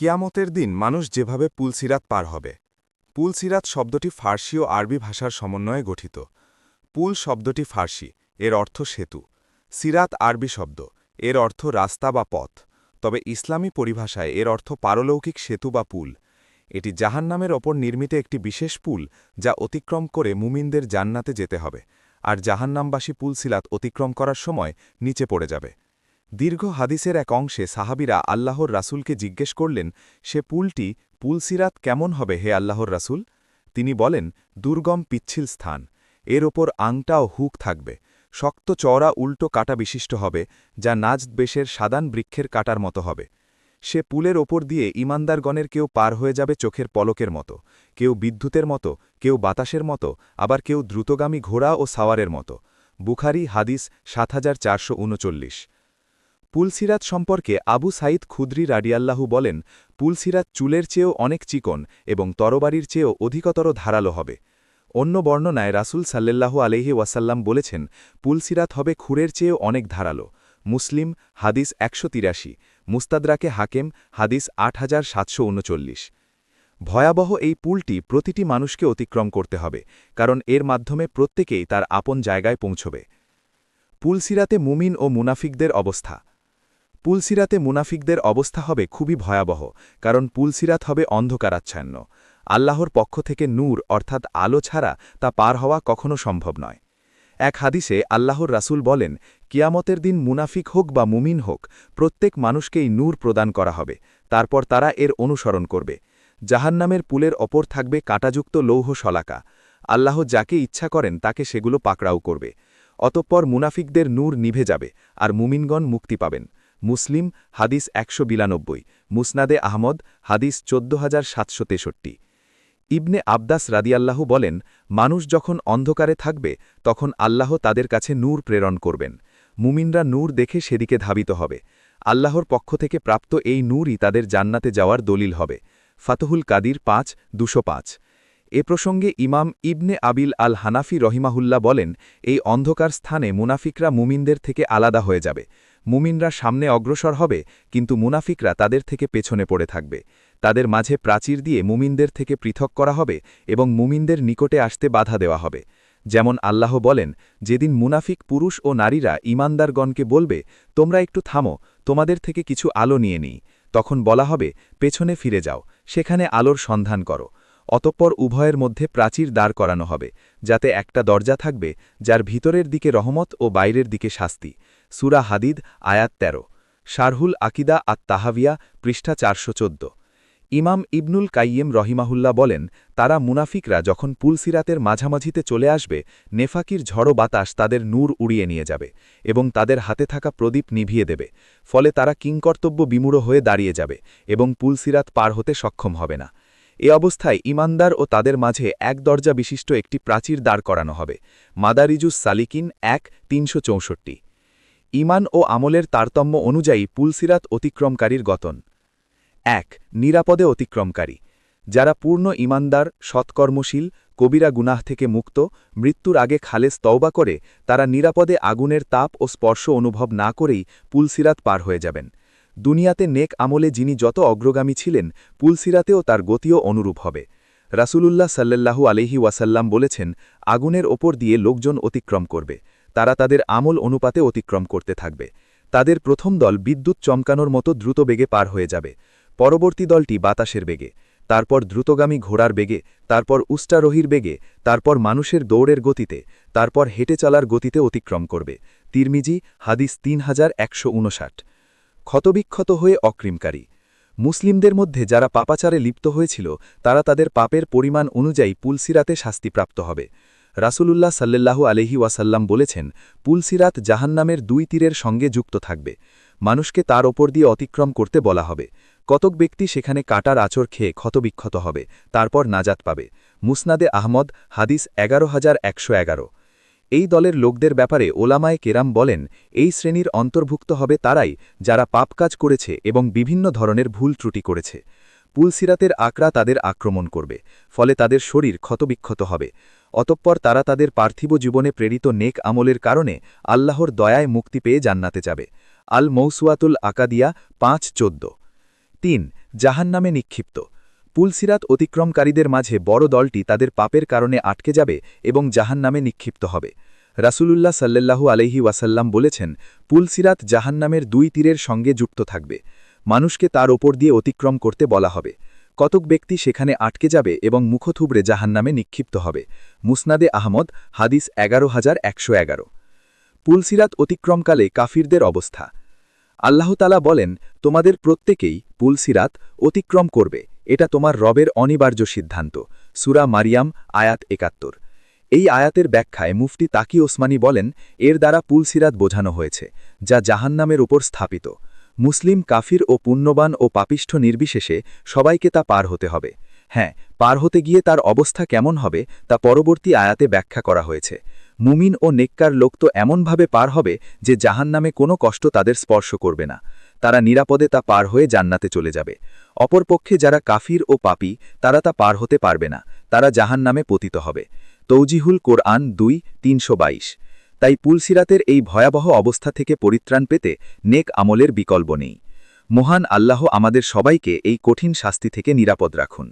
কিয়ামতের দিন মানুষ যেভাবে পুলসিরাত পার হবে। পুলসিরাত শব্দটি ফার্সি ও আরবি ভাষার সমন্বয়ে গঠিত। পুল শব্দটি ফার্সি, এর অর্থ সেতু। সিরাত আরবি শব্দ, এর অর্থ রাস্তা বা পথ। তবে ইসলামী পরিভাষায় এর অর্থ পারলৌকিক সেতু বা পুল। এটি জাহান্নামের ওপর নির্মিত একটি বিশেষ পুল, যা অতিক্রম করে মুমিনদের জান্নাতে যেতে হবে, আর জাহান্নামবাসী পুলসিরাত অতিক্রম করার সময় নিচে পড়ে যাবে। দীর্ঘ হাদিসের এক অংশে সাহাবিরা আল্লাহর রাসূলকে জিজ্ঞেস করলেন, সে পুলটি পুলসিরাত কেমন হবে হে আল্লাহর রাসূল? তিনি বলেন, দুর্গম পিচ্ছিল স্থান, এর ওপর আংটা ও হুক থাকবে, শক্ত চওড়া উল্টো কাটা বিশিষ্ট হবে, যা নাজদ বেশের সাদান বৃক্ষের কাটার মতো হবে। সে পুলের ওপর দিয়ে ইমানদারগণের কেউ পার হয়ে যাবে চোখের পলকের মতো, কেউ বিদ্যুতের মতো, কেউ বাতাসের মতো, আবার কেউ দ্রুতগামী ঘোড়া ও সাওয়ারের মতো। বুখারী হাদিস ৭৪৩৯। পুলসিরাত সম্পর্কে আবু সাঈদ খুদরি রাডিয়াল্লাহু বলেন, পুলসিরাত চুলের চেয়েও অনেক চিকন এবং তরবারির চেয়েও অধিকতর ধারালো হবে। অন্য বর্ণনায় রাসূল সাল্লাল্লাহু আলাইহি ওয়াসাল্লাম বলেছেন, পুলসিরাত হবে খুরের চেয়েও অনেক ধারালো। মুসলিম হাদিস ১৮৩, মুস্তাদরাকে হাকেম হাদিস ৮৭৩৯। ভয়াবহ এই পুলটি প্রতিটি মানুষকে অতিক্রম করতে হবে, কারণ এর মাধ্যমে প্রত্যেকেই তার আপন জায়গায় পৌঁছবে। পুলসিরাতে মুমিন ও মুনাফিকদের অবস্থা। পুলসিরাতে মুনাফিকদের অবস্থা হবে খুবই ভয়াবহ, কারণ পুলসিরাত হবে অন্ধকারাচ্ছন্ন। আল্লাহর পক্ষ থেকে নূর অর্থাৎ আলো ছাড়া তা পার হওয়া কখনো সম্ভব নয়। এক হাদিসে আল্লাহর রাসূল বলেন, কিয়ামতের দিন মুনাফিক হোক বা মুমিন হোক, প্রত্যেক মানুষকেই নূর প্রদান করা হবে, তারপর তারা এর অনুসরণ করবে। জাহান্নামের পুলের ওপর থাকবে কাঁটাযুক্ত লৌহ শলাকা। আল্লাহ যাকে ইচ্ছা করেন তাকে সেগুলো পাকড়াও করবে। অতঃপর মুনাফিকদের নূর নিভে যাবে, আর মুমিনগণ মুক্তি পাবেন। মুসলিম হাদিস ১৯২, মুসনাদে আহমদ হাদিস ১৪৭৬৩। ইবনে আব্বাস রাদিয়াল্লাহু বলেন, মানুষ যখন অন্ধকারে থাকবে তখন আল্লাহ তাদের কাছে নূর প্রেরণ করবেন। মুমিনরা নূর দেখে সেদিকে ধাবিত হবে। আল্লাহর পক্ষ থেকে প্রাপ্ত এই নূরই তাদের জান্নাতে যাওয়ার দলিল হবে। ফাতহুল কাদির ৫-২০৫। এ প্রসঙ্গে ইমাম ইবনে আবিল আল হানাফি রহিমাহুল্লাহ বলেন, এই অন্ধকার স্থানে মুনাফিকরা মুমিনদের থেকে আলাদা হয়ে যাবে। মুমিনরা সামনে অগ্রসর হবে, কিন্তু মুনাফিকরা তাদের থেকে পেছনে পড়ে থাকবে। তাদের মাঝে প্রাচীর দিয়ে মুমিনদের থেকে পৃথক করা হবে এবং মুমিনদের নিকটে আসতে বাধা দেওয়া হবে। যেমন আল্লাহ বলেন, যেদিন মুনাফিক পুরুষ ও নারীরা ঈমানদারগণকে বলবে, তোমরা একটু থামো, তোমাদের থেকে কিছু আলো নিয়ে নিই। তখন বলা হবে, পেছনে ফিরে যাও, সেখানে আলোর সন্ধান করো। অতঃপর উভয়ের মধ্যে প্রাচীর দাঁড় করানো হবে, যাতে একটা দরজা থাকবে, যার ভিতরের দিকে রহমত ও বাইরের দিকে শাস্তি। সূরা হাদিদ আয়াত ১৩। শারহুল আকিদা আত তাহাভিয়া পৃষ্ঠা ৪১৪। ইমাম ইবনুল কাইয়িম রহিমাহুল্লাহ বলেন, তারা মুনাফিকরা যখন পুলসিরাতের মাঝামাঝিতে চলে আসবে, নেফাকির ঝড়ো বাতাস তাদের নূর উড়িয়ে নিয়ে যাবে এবং তাদের হাতে থাকা প্রদীপ নিভিয়ে দেবে। ফলে তারা কিংকর্তব্য বিমূঢ় হয়ে দাঁড়িয়ে যাবে এবং পুলসিরাত পার হতে সক্ষম হবে না। এ অবস্থায় ইমানদার ও তাদের মাঝে এক দরজা বিশিষ্ট একটি প্রাচীর দাঁড় করানো হবে। মাদারিজুস সালিকিন ১-৩৬৪। ঈমান ও আমলের তারতম্য অনুযায়ী পুলসিরাত অতিক্রমকারীর গতন। ১. নিরাপদে অতিক্রমকারী। যারা পূর্ণ ঈমানদার, সৎকর্মশীল, কবিরা গুনাহ থেকে মুক্ত, মৃত্যুর আগে খালেস তওবা করে, তারা নিরাপদে আগুনের তাপ ও স্পর্শ অনুভব না করেই পুলসিরাত পার হয়ে যাবেন। দুনিয়াতে নেক আমলে যিনি যত অগ্রগামী ছিলেন, পুলসিরাতেও তার গতিও অনুরূপ হবে। রাসূলুল্লাহ সাল্লাল্লাহু আলাইহি ওয়াসাল্লাম বলেছেন, আগুনের ওপর দিয়ে লোকজন অতিক্রম করবে, তারা তাদের আমল অনুপাতে অতিক্রম করতে থাকবে। তাদের প্রথম দল বিদ্যুৎ চমকানোর মতো দ্রুত বেগে পার হয়ে যাবে, পরবর্তী দলটি বাতাসের বেগে, তারপর দ্রুতগামী ঘোড়ার বেগে, তারপর উষ্ট্রারোহীর বেগে, তারপর মানুষের দৌড়ের গতিতে, তারপর হেঁটে চলার গতিতে অতিক্রম করবে। তিরমিজি হাদিস ৩১৫৯। ক্ষতবিক্ষত হয়ে অকৃমকারী। মুসলিমদের মধ্যে যারা পাপাচারে লিপ্ত হয়েছিল, তারা তাদের পাপের পরিমাণ অনুযায়ী পুলসিরাতে শাস্তিপ্রাপ্ত হবে। রাসূলুল্লাহ সাল্লাল্লাহু আলাইহি ওয়াসাল্লাম বলেছেন, পুলসিরাত জাহান্নামের দুই তীরের সঙ্গে যুক্ত থাকবে। মানুষকে তার ওপর দিয়ে অতিক্রম করতে বলা হবে। কতক ব্যক্তি সেখানে কাটার আঁচড় খেয়ে ক্ষতবিক্ষত হবে, তারপর নাজাত পাবে। মুসনাদে আহমদ হাদিস ১১১১১। এই দলের লোকদের ব্যাপারে ওলামায়ে কেরাম বলেন, এই শ্রেণীর অন্তর্ভুক্ত হবে তারাই যারা পাপ কাজ করেছে এবং বিভিন্ন ধরনের ভুল ত্রুটি করেছে। পুলসিরাতের আকরা তাদের আক্রমণ করবে, ফলে তাদের শরীর ক্ষতবিক্ষত হবে। অতঃপর তারা তাদের পার্থিব জীবনে প্রেরিত নেক আমলের কারণে আল্লাহর দয়ায় মুক্তি পেয়ে জান্নাতে যাবে। আল মৌসুয়াতুল আকাদিয়া ৫-১৪। ৩. জাহান্নামে নিক্ষিপ্ত। পুলসিরাত অতিক্রমকারীদের মাঝে বড় দলটি তাদের পাপের কারণে আটকে যাবে এবং জাহান্নামে নিক্ষিপ্ত হবে। রাসূলুল্লাহ সাল্লাল্লাহু আলাইহি ওয়াসাল্লাম বলেছেন, পুলসিরাত জাহান্নামের দুই তীরের সঙ্গে যুক্ত থাকবে। মানুষকে তার ওপর দিয়ে অতিক্রম করতে বলা হবে। কতক ব্যক্তি সেখানে আটকে যাবে এবং মুখ থুবড়ে জাহান্নামে নিক্ষিপ্ত হবে। মুসনাদে আহমদ, হাদিস ১১,১১১। পুলসিরাত অতিক্রমকালে কাফিরদের অবস্থা। আল্লাহ তাআলা বলেন, তোমাদের প্রত্যেকেই পুলসিরাত অতিক্রম করবে, এটা তোমার রবের অনিবার্য সিদ্ধান্ত। সূরা মারিয়াম, আয়াত ৭১। এই আয়াতের ব্যাখ্যায় মুফতি তাকি ওসমানী বলেন, এর দ্বারা পুলসিরাত বোঝানো হয়েছে, যা জাহান্নামের উপর স্থাপিত। মুসলিম, কাফির ও পুণ্যবান ও পাপিষ্ঠ নির্বিশেষে সবাইকে তা পার হতে হবে। হ্যাঁ, পার হতে গিয়ে তার অবস্থা কেমন হবে তা পরবর্তী আয়াতে ব্যাখ্যা করা হয়েছে। মুমিন ও নেককার লোক তো এমনভাবে পার হবে যে জাহান্নামে কোনো কষ্ট তাদের স্পর্শ করবে না। তারা নিরাপদে তা পার হয়ে জান্নাতে চলে যাবে। অপরপক্ষে যারা কাফির ও পাপী, তারা তা পার হতে পারবে না, তারা জাহান্নামে পতিত হবে। তৌজিহুল কোরআন ২:৩২। তাই পুলসিরাতের এই ভয়াবহ অবস্থা থেকে পরিত্রাণ পেতে নেক আমলের বিকল্প নেই। মহান আল্লাহ আমাদের সবাইকে এই কঠিন শাস্তি থেকে নিরাপদ রাখুন।